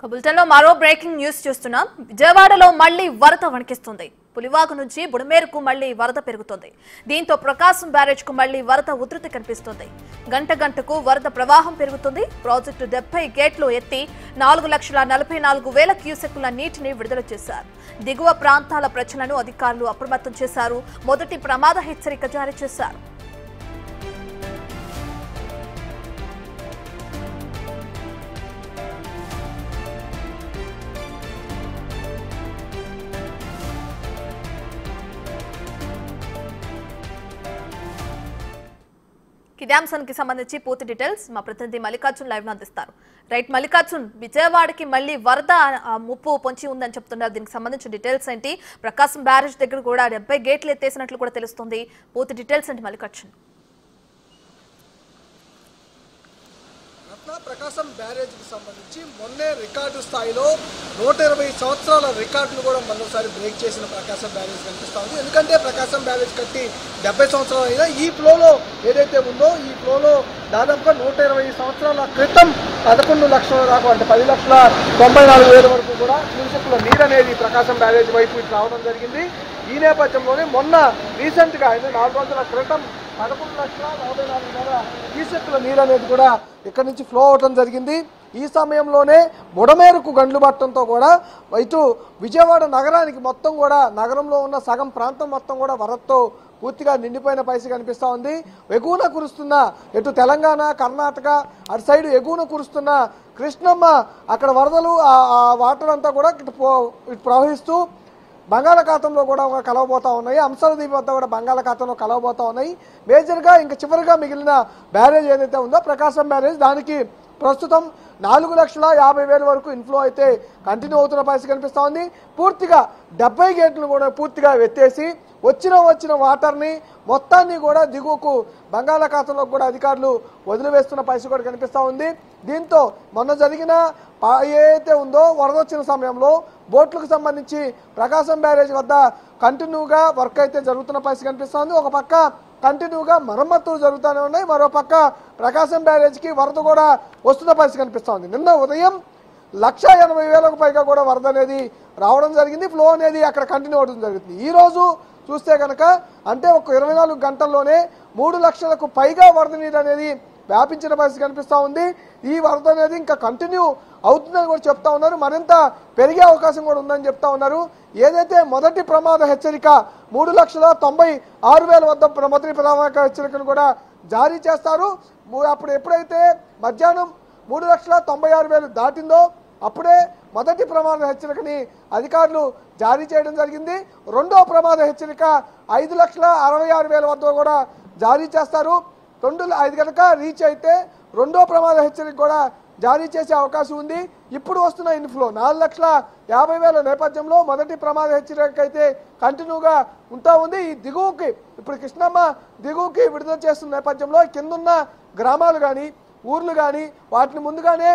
బులెటిన్లో మరో breaking news చూస్తున్నాం. విజయవాడలో మళ్లీ వరద వణికిస్తుంది. పులివాగు నుంచి బుడమేరుకు మళ్లీ వరద పెరుగుతుంది. దీంతో ప్రకాశం బ్యారేజ్ కు మళ్లీ వరద ఉధృతి కనిపిస్తుంది. గంట గంటకు వరద ప్రవాహం పెరుగుతుంది. ప్రాజెక్టు 70 గేట్లు ఎత్తి 4,44,000 క్యూసెక్కుల నీటిని విడుదల చేశారు. దిగువ ప్రాంతాల ప్రజలను అధికారులు అప్రమత్తం చేశారు. మొదటి ప్రమాద హెచ్చరిక జారీ చేశారు. కిదాంశానికి సంబంధించి పూర్తి డీటెయిల్స్ మా ప్రతినిధి మల్లికార్జున్ లైవ్ లో అందిస్తారు. రైట్ మల్లికార్జున్, విజయవాడకి మళ్ళీ వరద ముప్పు పొంచి ఉందని చెప్తున్నారు. దీనికి సంబంధించిన డీటెయిల్స్ ఏంటి? ప్రకాశం బ్యారేజ్ దగ్గర కూడా 70 గేట్లు ఎత్తేసినట్లు కూడా తెలుస్తుంది. పూర్తి డీటెయిల్స్ ఏంటి మల్లికార్జున్? ప్రకాశం బ్యారేజ్కి సంబంధించి మొన్నే రికార్డు స్థాయిలో 120 సంవత్సరాల రికార్డును కూడా మరోసారి బ్రేక్ చేసిన ప్రకాశం బ్యారేజ్ కనిపిస్తూ ఉంది. ఎందుకంటే ప్రకాశం బ్యారేజ్ కట్టి 70 సంవత్సరాలు అయినా ఈ ఫ్లోలో ఏదైతే ఉందో ఈ ఫ్లోలో దాదాపుగా 120 సంవత్సరాల క్రితం 11 లక్షల దాకా అంటే 10,94,000 వరకు కూడా క్యూసెక్కుల నీరు అనేది ప్రకాశం బ్యారేజ్ వైపు ఇటు రావడం జరిగింది. ఈ నేపథ్యంలోనే మొన్న రీసెంట్గా 4 రోజుల క్రితం 11,44,000 క్యూసెక్కుల నీరు అనేది కూడా ఇక్కడి నుంచి ఫ్లో అవడం జరిగింది. ఈ సమయంలోనే బుడమేరుకు గండ్లు పట్టడంతో కూడా ఇటు విజయవాడ నగరానికి మొత్తం కూడా నగరంలో ఉన్న సగం ప్రాంతం మొత్తం కూడా వరదతో పూర్తిగా నిండిపోయిన పరిస్థితి కనిపిస్తూ ఉంది. ఎగువన కురుస్తున్న ఇటు తెలంగాణ, కర్ణాటక అటు సైడ్ ఎగువన కురుస్తున్న కృష్ణమ్మ అక్కడ వరదలు ఆ వాటర్ అంతా కూడా ఇటు ప్రవహిస్తూ బంగాళాఖాతంలో కూడా కలవబోతా ఉన్నాయి. అంశలదీప్ వద్ద కూడా బంగాళాఖాతంలో కలవబోతా ఉన్నాయి. మేజర్గా ఇంకా చివరిగా మిగిలిన బ్యారేజ్ ఏదైతే ఉందో ప్రకాశం బ్యారేజ్, దానికి ప్రస్తుతం 4,50,000 వరకు ఇన్ఫ్లో అయితే కంటిన్యూ అవుతున్న పరిస్థితి కనిపిస్తూ ఉంది. పూర్తిగా 70 గేట్లను కూడా పూర్తిగా ఎత్తేసి వచ్చిన వాటర్ని మొత్తాన్ని కూడా దిగువకు బంగాళాఖాతంలో కూడా అధికారులు వదిలివేస్తున్న పరిస్థితి కూడా కనిపిస్తూ ఉంది. దీంతో మొన్న జరిగిన ఏదైతే ఉందో వరద వచ్చిన సమయంలో బోట్లకు సంబంధించి ప్రకాశం బ్యారేజ్ వద్ద కంటిన్యూగా వర్క్ అయితే జరుగుతున్న పరిస్థితి కనిపిస్తూ ఉంది. ఒక పక్క కంటిన్యూగా మరమ్మతులు జరుగుతూనే ఉన్నాయి. మరో పక్క ప్రకాశం బ్యారేజ్కి వరద కూడా వస్తున్న పరిస్థితి కనిపిస్తూ ఉంది. నిన్న ఉదయం 1,80,000కు పైగా కూడా వరద అనేది రావడం జరిగింది. ఫ్లో అనేది అక్కడ కంటిన్యూ అవడం జరిగింది. ఈ రోజు చూస్తే కనుక అంటే ఒక 24 గంటల్లోనే 3 లక్షలకు పైగా వరద నీరు అనేది వ్యాపించిన పరిస్థితి కనిపిస్తూ ఉంది. ఈ వరద అనేది ఇంకా కంటిన్యూ అవుతుందని కూడా చెప్తా ఉన్నారు. మరింత పెరిగే అవకాశం కూడా ఉందని చెప్తా ఉన్నారు. ఏదైతే మొదటి ప్రమాద హెచ్చరిక 3,96,000 వద్ద మొదటి ప్రమాద హెచ్చరికను కూడా జారీ చేస్తారు. అప్పుడు ఎప్పుడైతే మధ్యాహ్నం 3,96,000 దాటిందో అప్పుడే మొదటి ప్రమాద హెచ్చరికని అధికారులు జారీ చేయడం జరిగింది. రెండో ప్రమాద హెచ్చరిక 5,66,000 వద్ద కూడా జారీ చేస్తారు. 5 కనుక రీచ్ అయితే రెండో ప్రమాద హెచ్చరిక కూడా జారీ చేసే అవకాశం ఉంది. ఇప్పుడు వస్తున్న ఇన్ఫ్లో 4,50,000 నేపథ్యంలో మొదటి ప్రమాద హెచ్చరిక అయితే కంటిన్యూగా ఉంటా ఉంది. ఈ దిగువకి ఇప్పుడు కృష్ణమ్మ దిగువకి విడుదల చేస్తున్న నేపథ్యంలో కిందున్న గ్రామాలు కానీ ఊర్లు కానీ వాటిని ముందుగానే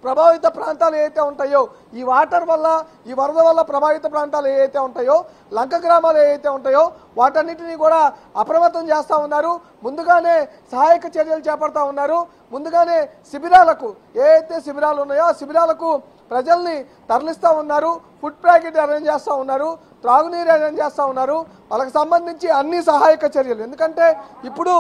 ప్రభావిత ప్రాంతాలు ఏవైతే ఉంటాయో ఈ వాటర్ వల్ల ఈ వరద వల్ల ప్రభావిత ప్రాంతాలు ఏవైతే ఉంటాయో లంక గ్రామాలు ఏవైతే ఉంటాయో వాటన్నిటినీ కూడా అప్రమత్తం చేస్తూ ఉన్నారు. ముందుగానే సహాయక చర్యలు చేపడతా ఉన్నారు. ముందుగానే శిబిరాలకు ఏవైతే శిబిరాలు ఉన్నాయో ఆ శిబిరాలకు ప్రజల్ని తరలిస్తూ ఉన్నారు. ఫుడ్ ప్యాకెట్ అరేంజ్ చేస్తూ ఉన్నారు. త్రాగునీరు అరేంజ్ చేస్తూ ఉన్నారు. వాళ్ళకి సంబంధించి అన్ని సహాయక చర్యలు, ఎందుకంటే ఇప్పుడు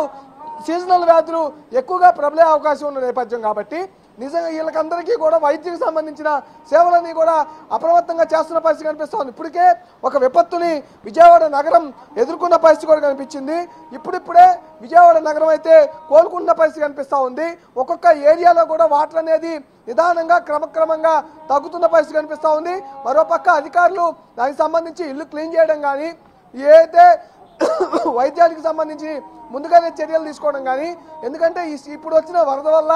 సీజనల్ వ్యాధులు ఎక్కువగా ప్రబలే అవకాశం ఉన్న నేపథ్యం కాబట్టి నిజంగా వీళ్ళకందరికీ కూడా వైద్యకు సంబంధించిన సేవలని కూడా అప్రమత్తంగా చేస్తున్న పరిస్థితి కనిపిస్తుంది. ఇప్పటికే ఒక విపత్తుని విజయవాడ నగరం ఎదుర్కొన్న పరిస్థితి కూడా కనిపించింది. ఇప్పుడిప్పుడే విజయవాడ నగరం అయితే కోలుకుంటున్న పరిస్థితి కనిపిస్తూ ఉంది. ఒక్కొక్క ఏరియాలో కూడా వాటర్ అనేది నిదానంగా క్రమక్రమంగా తగ్గుతున్న పరిస్థితి కనిపిస్తూ ఉంది. మరోపక్క అధికారులు దానికి సంబంధించి ఇల్లు క్లీన్ చేయడం కానీ ఏదైతే వైద్యానికి సంబంధించి ముందుగానే చర్యలు తీసుకోవడం కానీ, ఎందుకంటే ఇప్పుడు వచ్చిన వరద వల్ల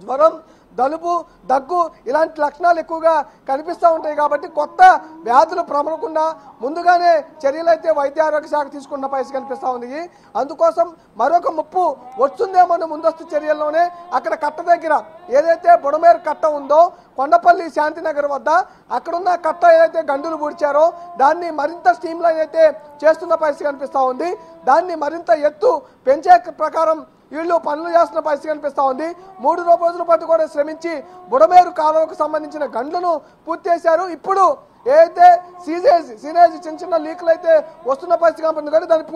జ్వరం, జలుబు, దగ్గు ఇలాంటి లక్షణాలు ఎక్కువగా కనిపిస్తూ ఉంటాయి. కాబట్టి కొత్త వ్యాధులు ప్రబలకుండా ముందుగానే చర్యలు అయితే వైద్య ఆరోగ్య శాఖ తీసుకున్న పరిస్థితి కనిపిస్తూ ఉంది. అందుకోసం మరొక ముప్పు వస్తుందేమన్న ముందస్తు చర్యల్లోనే అక్కడ కట్ట దగ్గర ఏదైతే బుడమేరు కట్ట ఉందో కొండపల్లి శాంతినగర్ వద్ద అక్కడున్న కట్ట ఏదైతే గండులు పూడ్చారో దాన్ని మరింత స్ట్రీమ్ లైన్ అయితే చేస్తున్న పరిస్థితి కనిపిస్తూ ఉంది. దాన్ని మరింత ఎత్తు పెంచే ప్రకారం వీళ్ళు పనులు చేస్తున్న పరిస్థితి కనిపిస్తా ఉంది. 3 రోజుల పాటు కూడా శ్రమించి బుడమేరు కాలువకు సంబంధించిన గండ్లను పూర్తి చేశారు. ఇప్పుడు ఏదైతే సీనేజ్ చిన్న చిన్న లీకులు అయితే వస్తున్న పరిస్థితి కనపడుతుంది కానీ దాన్ని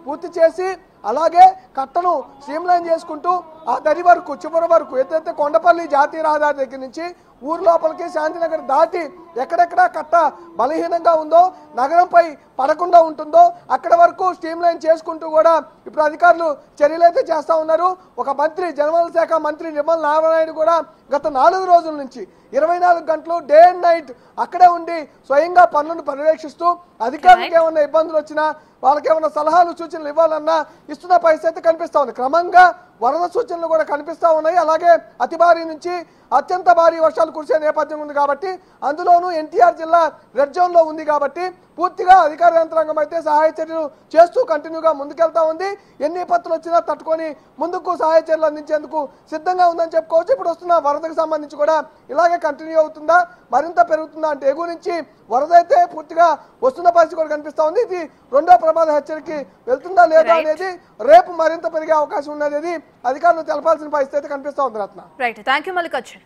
పూర్తి చేసి అలాగే కట్టను స్ట్రీమ్లైన్ చేసుకుంటూ ఆ దరి వరకు చివరి వరకు ఏదైతే కొండపల్లి జాతీయ రహదారి దగ్గర నుంచి ఊరు లోపలికి శాంతినగర్ దాటి ఎక్కడెక్కడ కట్ట బలహీనంగా ఉందో నగరంపై పడకుండా ఉంటుందో అక్కడ వరకు స్ట్రీమ్లైన్ చేసుకుంటూ కూడా ఇప్పుడు అధికారులు చర్యలు అయితే చేస్తూ ఉన్నారు. ఒక మంత్రి జలవనరుల శాఖ మంత్రి నిమ్మల నారాయణ కూడా గత 4 రోజుల నుంచి 24 గంటలు డే అండ్ నైట్ అక్కడే ఉండి స్వయంగా పనులను పర్యవేక్షిస్తూ అధికారులకు ఏమన్నా ఇబ్బందులు వచ్చినా వాళ్ళకి ఏమైనా సలహాలు సూచనలు ఇవ్వాలన్నా ఇస్తున్న పరిస్థితి కనిపిస్తా ఉంది. క్రమంగా వరద సూచనలు కూడా కనిపిస్తా ఉన్నాయి. అలాగే అతి భారీ నుంచి అత్యంత భారీ వర్షాలు కురిసే నేపథ్యం ఉంది కాబట్టి అందులోనూ ఎన్టీఆర్ జిల్లా రెడ్ జోన్ లో ఉంది కాబట్టి పూర్తిగా అధికార యంత్రాంగం అయితే సహాయ చర్యలు చేస్తూ కంటిన్యూగా ముందుకెళ్తా ఉంది. ఎన్ని విపత్తులు వచ్చినా తట్టుకొని ముందుకు సహాయ చర్యలు అందించేందుకు సిద్ధంగా ఉందని చెప్పుకోవచ్చు. ఇప్పుడు వస్తున్న వరదకు సంబంధించి కూడా ఇలాగే కంటిన్యూ అవుతుందా మరింత పెరుగుతుందా అంటే ఎగువ నుంచి వరద అయితే పూర్తిగా వస్తున్న పరిస్థితి కూడా కనిపిస్తా ఉంది. ఇది 2వ ప్రమాద హెచ్చరిక వెళ్తుందా లేదా అనేది రేపు మరింత పెరిగే అవకాశం ఉన్నది అధికారులు తెలపాల్సిన పరిస్థితి అయితే కనిపిస్తా ఉంది. రత్న రైట్, థ్యాంక్ యూ మల్లికార్జున్.